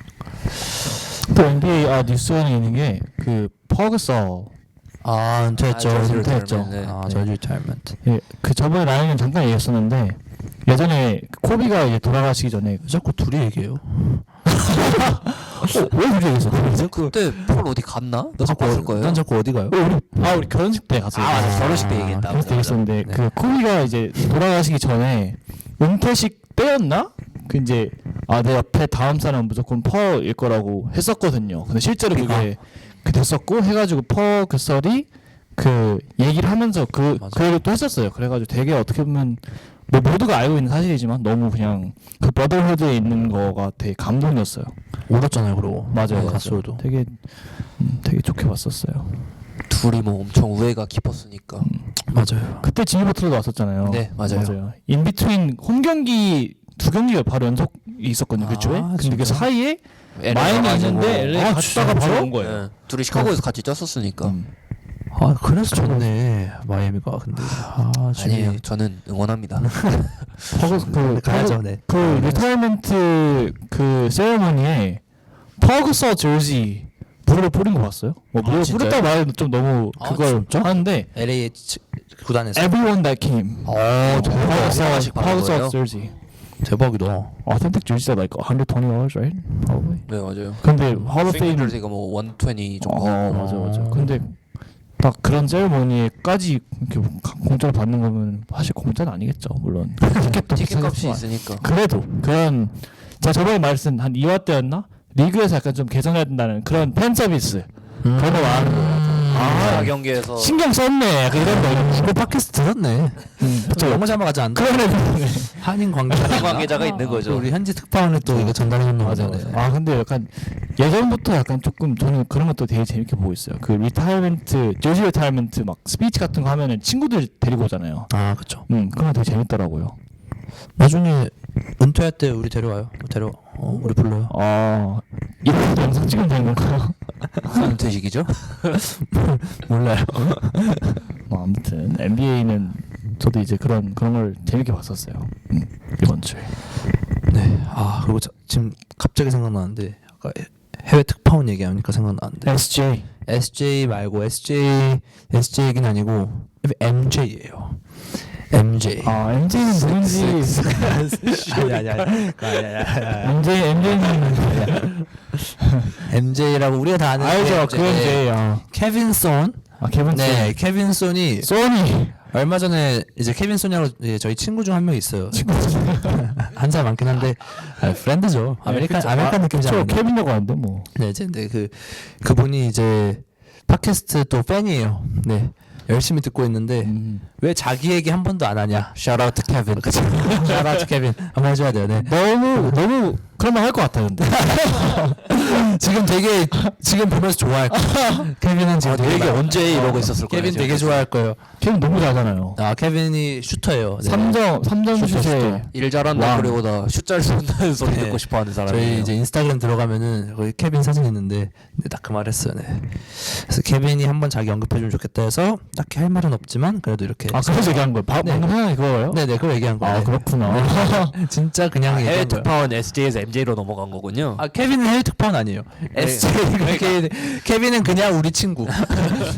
또 NBA 뉴스가 있는 게 그 퍼그서 은퇴했죠. 은퇴했죠. 네. 저지 리타이먼트. 그 저번에 라이언은 잠깐 얘기했었는데 예전에 코비가 이제 돌아가시기 전에 자꾸 둘이 얘기해요. 왜 둘이 얘기했어? 그때 폴 어디 갔나? 너 봤을 거예요. 난 자꾸 어디 가요? 우리 결혼식 때 갔어요. 맞아. 결혼식 때 얘기했다. 결혼식 때 얘기했었는데 네. 그 코비가 이제 돌아가시기 전에 은퇴식 때였나? 그 이제 내 옆에 다음 사람은 무조건 퍼일 거라고 했었거든요. 근데 실제로 그게 됐었고 해가지고 퍼 그 썰이 그 얘기를 하면서 그 얘기를 또 했었어요. 그래가지고 되게 어떻게 보면 뭐 모두가 알고 있는 사실이지만 너무 그냥 그 브라더후드에 있는 거가 되게 감동이었어요. 울었잖아요, 그러고. 맞아요. 가수도. 되게 좋게 봤었어요. 둘이 뭐 엄청 우애가 깊었으니까. 맞아요. 그때 지미 버틀러도 왔었잖아요. 네, 맞아요. 인비트윈 홈 경기 2경기가 바로 연속 있었거든요. 그 주에. 근데 그 사이에 마이애미 있는데 LA 갔다가 바로 온 거예요. 네. 둘이 시카고에서 같이 쪘었으니까. 아 그래서 좋네 마이애미가. 근데 아니에요. 저는 응원합니다. 가야죠. 네. 그 리타이어먼트 그 세레머니에 퍼그서 저지 물을 뿌린 거 봤어요? 뭐 물을 진짜요? 뿌렸다고 말하면 좀 너무 아, 그걸 진짜? 하는데 LA 구단에서. everyone that came 하나씩 받은 퍼그서 거예요? 저지 대박이다. authentic jerseys are like $120, right? Probably. 네 맞아요. 근데 Hall of Fame 핑크저지가 뭐 120 정도. 맞아. 근데 딱 그런 세레머니에까지 이렇게 공짜로 받는 거면 사실 공짜는 아니겠죠. 물론 티켓도 티켓값이 비싸겠지만. 있으니까. 그래도 그런 제가 저번에 말씀 한 2화 때였나? 리그에서 약간 좀 개선해야 된다는 그런 팬 서비스 그런 거 말하는 거예요. 아 경기에서 신경 썼네. 약간 이런 거. 이거 팟캐스트 들었네. 저 영어 자막하지 않나? 그런 애들. 한인 관계자. 한인 관계자가 있는 거죠. 우리 현지 특파원을 또 이거 전달해줬나 맞아. 보네. 아 근데 약간 예전부터 약간 조금 저는 그런 것도 되게 재밌게 보고 있어요. 그 리타이어먼트, 저지 리타이어먼트 막 스피치 같은 거 하면은 친구들 데리고 오잖아요. 아 그렇죠. 그런 거 되게 재밌더라고요. 나중에 은퇴할 때 우리 데려와요. 우리 불러요. 이런 영상 찍으면 되는 건가요? 은퇴식이죠? 몰라요. 뭐 아무튼 NBA는 저도 이제 그런 걸 재밌게 봤었어요. 이번 주에. 네. 아 그리고 지금 갑자기 생각나는데 아까 해외 특파원 얘기하니까 생각나는데 SJ 말고 SJ는 아니고 MJ예요. MJ. MJ는 누군지. 아니. MJ는 MJ라고 우리가 다 아는 알죠. 그 MJ. 케빈 손. 케빈 네, 케빈 손이 소니. 얼마 전에 이제 케빈 손이라고 저희 친구 중 한 명 있어요. 한 살 많긴 한데 프렌드죠. 아메리칸 느낌이잖아요. 케빈이라고 하는데 뭐. 네, 근데 그분이 이제 팟캐스트 또 팬이에요. 네. 열심히 듣고 있는데 왜 자기 얘기 한 번도 안 하냐? Shout out to Kevin. 그쵸? Shout out to Kevin. 한번 해줘야 돼요. 네. 너무 그런 말 할 것 같아 근데. 지금 보면서 좋아할 거예요. 케빈은 지금 내 얘기 언제 이러고 있었을 거예요. 케빈 되게 좋아할 거예요. 케빈 너무 잘하잖아요. 케빈이 슈터예요. 네. 3점 슛에 일 잘한다 그리고 다 슛잘 쏜다는 소리 네. 듣고 싶어하는 사람이에요. 저희 이제 인스타그램 들어가면은 거기 케빈 사진 있는데 딱 그 말했어요. 네. 그래서 케빈이 한번 자기 언급해주면 좋겠다 해서 딱히 할 말은 없지만 그래도 이렇게. 그래서 얘기한 거예요. 방금 생각이 그거예요? 네네 그걸 얘기한 거예요. 그렇구나. 진짜 그냥 해외 얘기한 거예요. 특파원 SJ에서 MJ로 넘어간 거군요. 케빈은 해외 특파원 아니에요. 케빈은 그냥 우리 친구.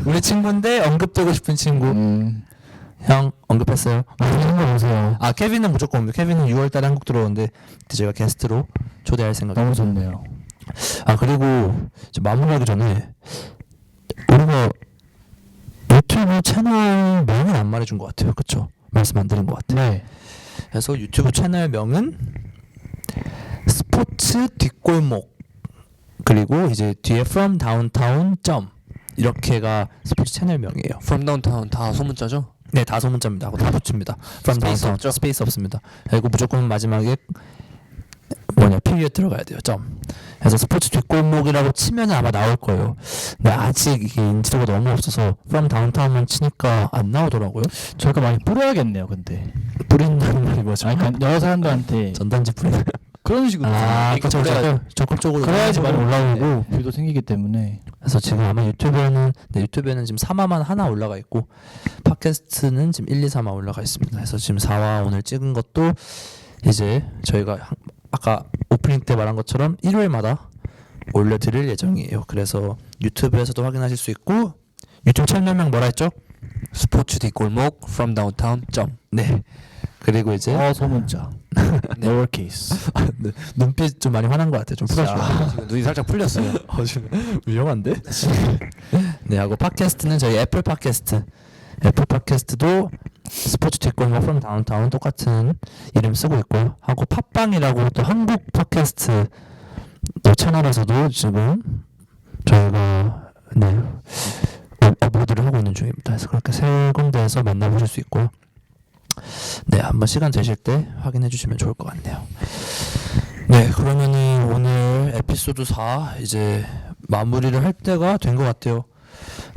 우리 친구인데 언급되고 싶은 친구. 형 언급했어요. 이런 거 보세요. 케빈은 무조건 옵니다. 케빈은 6월달에 한국 들어오는데 제가 게스트로 초대할 생각. 너무 좋네요. 그리고 이제 마무리하기 전에 우리가 유튜브 채널 명은 안 말해준 것 같아요. 그렇죠? 말씀 안 드린 것 같아요. 네. 그래서 유튜브 채널 명은 스포츠 뒷골목 그리고 이제 뒤에 from downtown 이렇게가 스포츠 채널 명이에요. From Downtown 다 소문자죠? 네, 다 소문자입니다. 하고 다 붙입니다. from 스페이스 downtown 없죠? 스페이스 없습니다. 그리고 무조건 마지막에 피리어드 들어가야 돼요. 그래서 스포츠 뒷골목이라고 치면 아마 나올 거예요. 근데 아직 이게 인지도가 너무 없어서 from downtown만 치니까 안 나오더라고요. 저희가 많이 뿌려야겠네요. 근데 뿌린다는 말이 뭐죠? 그러니까 여러 사람들한테 전단지 뿌리는. 그런 식으로 그렇죠. 적극적으로. 그래야지 많이 네. 올라오고 뷰도 생기기 때문에. 그래서 지금 아마 유튜브에는 지금 3화만 하나 올라가 있고 팟캐스트는 지금 1, 2, 3화 올라가 있습니다. 그래서 지금 4화 오늘 찍은 것도 이제 저희가 아까 오프닝 때 말한 것처럼 일요일마다 올려드릴 예정이에요. 그래서 유튜브에서도 확인하실 수 있고 유튜브 채널명 뭐라 했죠? 스포츠 뒷골목 From Downtown. 네. 그리고 이제 소문자. lowercase. 네. 눈빛 좀 많이 화난 것 같아요. 좀 풀어줘요. 지금 눈이 살짝 풀렸어요. 지금 위험한데? 네, 하고 팟캐스트는 저희 애플 팟캐스트도 스포츠 뒷골목 from downtown 똑같은 이름 쓰고 있고요. 하고 팟빵이라고 또 한국 팟캐스트 또 채널에서도 지금 저희가 업로드를 하고 있는 중입니다. 그래서 그렇게 세 군데에서 만나보실 수 있고요. 네, 한번 시간 되실 때 확인해 주시면 좋을 것 같네요. 네, 그러면은 오늘 에피소드 4 이제 마무리를 할 때가 된 것 같아요.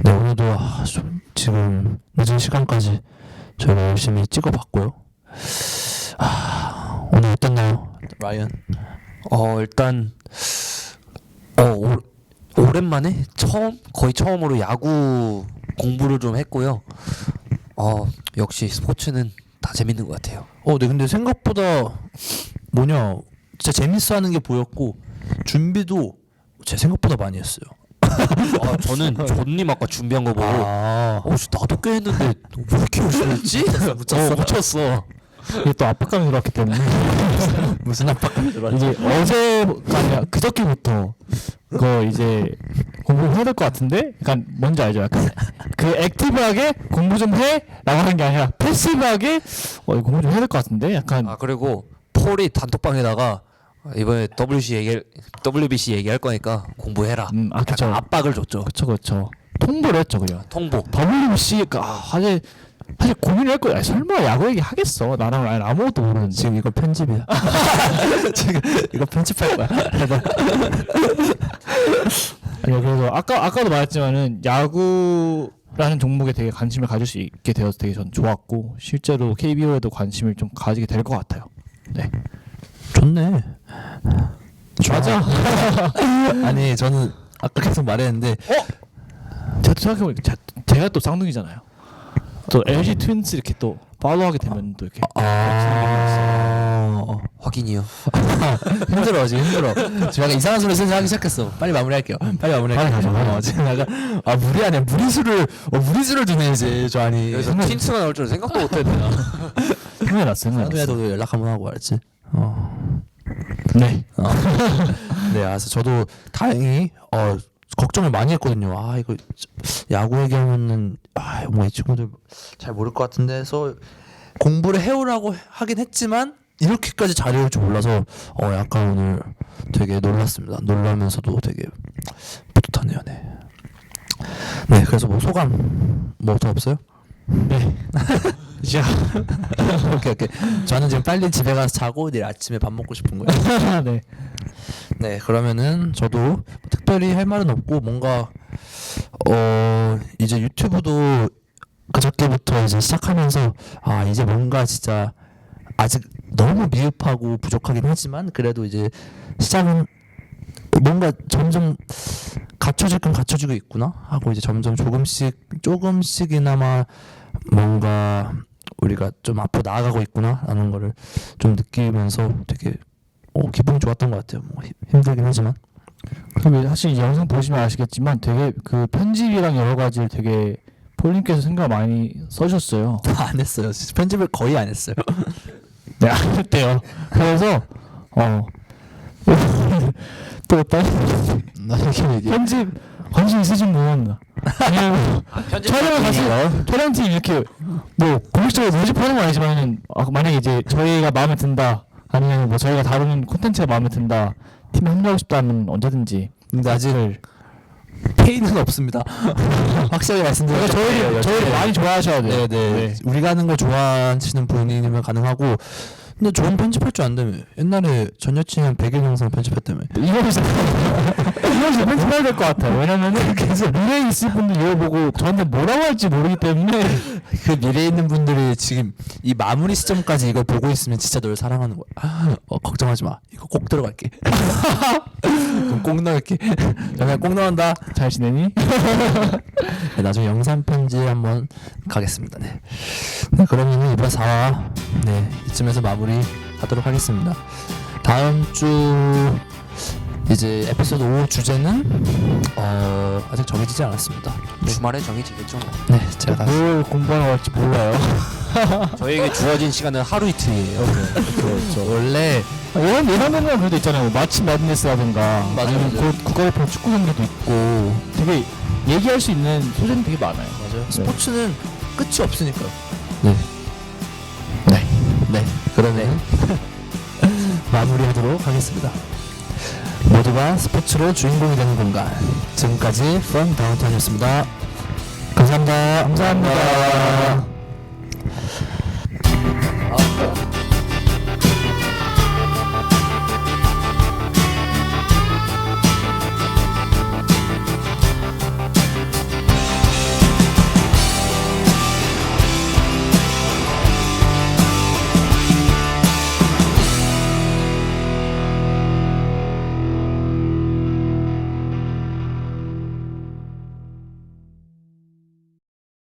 네, 오늘도 좀 지금 늦은 시간까지 저희가 열심히 찍어봤고요. 오늘 어땠나요, 라이언? 일단 오랜만에 거의 처음으로 야구 공부를 좀 했고요. 역시 스포츠는 다 재밌는 것 같아요. 네, 근데 생각보다 뭐냐 진짜 재밌어하는 게 보였고 준비도 제 생각보다 많이 했어요. 저는 존님 아까 준비한 거 보고 나도 꽤 했는데 왜 이렇게 열심히 했지? 묻혔어. 이게 또 압박감이 들어왔기 때문에 무슨 압박감이 들어왔지? 이제 어제가 아니라 그저께부터 그거 이제 공부를 해야 될 것 같은데 약간 뭔지 알죠? 약간 그 액티브하게 공부 좀 해라고 하는 게 아니라 패시브하게 이거 공부 좀 해야 될 것 같은데 약간 그리고 폴이 단톡방에다가 이번에 WBC 얘기할 거니까 공부해라. 그쵸. 압박을 줬죠. 그쵸 통보를 했죠 그냥 통보. WBC가 사실 고민을 할 거야. 설마 야구 얘기 하겠어? 나랑 아무것도 모르는데. 지금 이거 편집이야. 지금 이거 편집할 거야. 아니요, 그래서 아까도 말했지만은 야구라는 종목에 되게 관심을 가질 수 있게 되어서 되게 전 좋았고 실제로 KBO에도 관심을 좀 가지게 될 것 같아요. 네. 좋네. 맞아. 아니 저는 아까 계속 말했는데 제가 또 생각해보니까 제가 또 쌍둥이잖아요. 또 LG 트윈스 이렇게 또 팔로우하게 되면 또 이렇게 확인이요. 힘들어 지금 힘들어. 지금 약간 이상한 소리 하기 시작했어. 빨리 마무리할게요. 빨리 마무리할게요. 지금 약간 무리하네. 무리수를 두네 이제 저 아니. 여기서 틴트가 나올 줄 생각도 못했네. 흥미났어요. 나도 연락 한번 하고 알았지. 네. 네, 그래서 저도 다행히 걱정을 많이 했거든요. 이거 야구 얘기하면은 뭔가 이 친구들 잘 모를 것 같은데 해서 공부를 해오라고 하긴 했지만 이렇게까지 잘해올 줄 몰라서 약간 오늘 되게 놀랐습니다. 놀라면서도 되게 뿌듯하네요. 네. 네, 그래서 뭐 소감 뭐 더 없어요? 네. 자, 오케이. 저는 지금 빨리 집에 가서 자고 내일 아침에 밥 먹고 싶은 거예요. 네. 네, 그러면은 저도 특별히 할 말은 없고 뭔가 이제 유튜브도 그저께부터 이제 시작하면서 이제 뭔가 진짜 아직 너무 미흡하고 부족하긴 하지만 그래도 이제 시작은 뭔가 점점 갖춰질 건 갖춰지고 있구나 하고 이제 점점 조금씩이나마 뭔가 우리가 좀 앞으로 나아가고 있구나라는 거를 좀 느끼면서 되게 기분이 좋았던 것 같아요. 뭐 힘들긴 하지만. 그리고 사실 이 영상 보시면 아시겠지만 되게 그 편집이랑 여러 가지를 되게 폴님께서 생각 많이 써주셨어요. 안 했어요. 편집을 거의 안 했어요. 네, 안 했대요. 그래서 또 편집 관심 있으신 분 그냥 촬영을 가서 촬영팀 이렇게 뭐 공식적으로 모집하는 건 아니지만 만약에 이제 저희가 마음에 든다 아니면 뭐 저희가 다루는 콘텐츠가 마음에 든다 팀에 합류하고 싶다면 언제든지. 근데 아직 페이는 없습니다. 확실하게 말씀드려요. 저희를 많이 좋아하셔야 돼요. 네. 우리가 하는 걸 좋아하시는 분이면 가능하고. 근데 좋은 편집할 줄 안다며. 옛날에 전 여친이 한 100일 영상 편집했다며. 이거에서 편집해야 될 것 같아요. 왜냐면은 계속 미래에 있을 분들 이거 보고 저한테 뭐라고 할지 모르기 때문에 그 미래에 있는 분들이 지금 이 마무리 시점까지 이걸 보고 있으면 진짜 널 사랑하는 거야. 걱정하지 마. 이거 꼭 들어갈게. 그럼 꼭 넣을게. 그냥 꼭 넣는다. 잘 지내니? 네, 나중에 영상 편지 한번 가겠습니다. 네. 그러면 이번 4화 이쯤에서 마무리하도록 하겠습니다. 다음 주 이제 에피소드 5 주제는 아직 정해지지 않았습니다. 주말에 정해지겠죠. 네, 제가 다시 뭘 공부하러 갈지 몰라요. 저희에게 주어진 시간은 하루 이틀이에요. 그렇죠. 원래 이런 예상되는 그래도 있잖아요. 뭐 마침 매드니스라든가 맞아요. 아니면 곧 국가대표 축구 경기도 있고 되게 얘기할 수 있는 소재는 되게 많아요. 맞아요. 스포츠는 끝이 없으니까요. 네. 그러면 마무리하도록 하겠습니다. 모두가 스포츠로 주인공이 되는 공간. 지금까지 From Downtown이었습니다. 감사합니다. 감사합니다.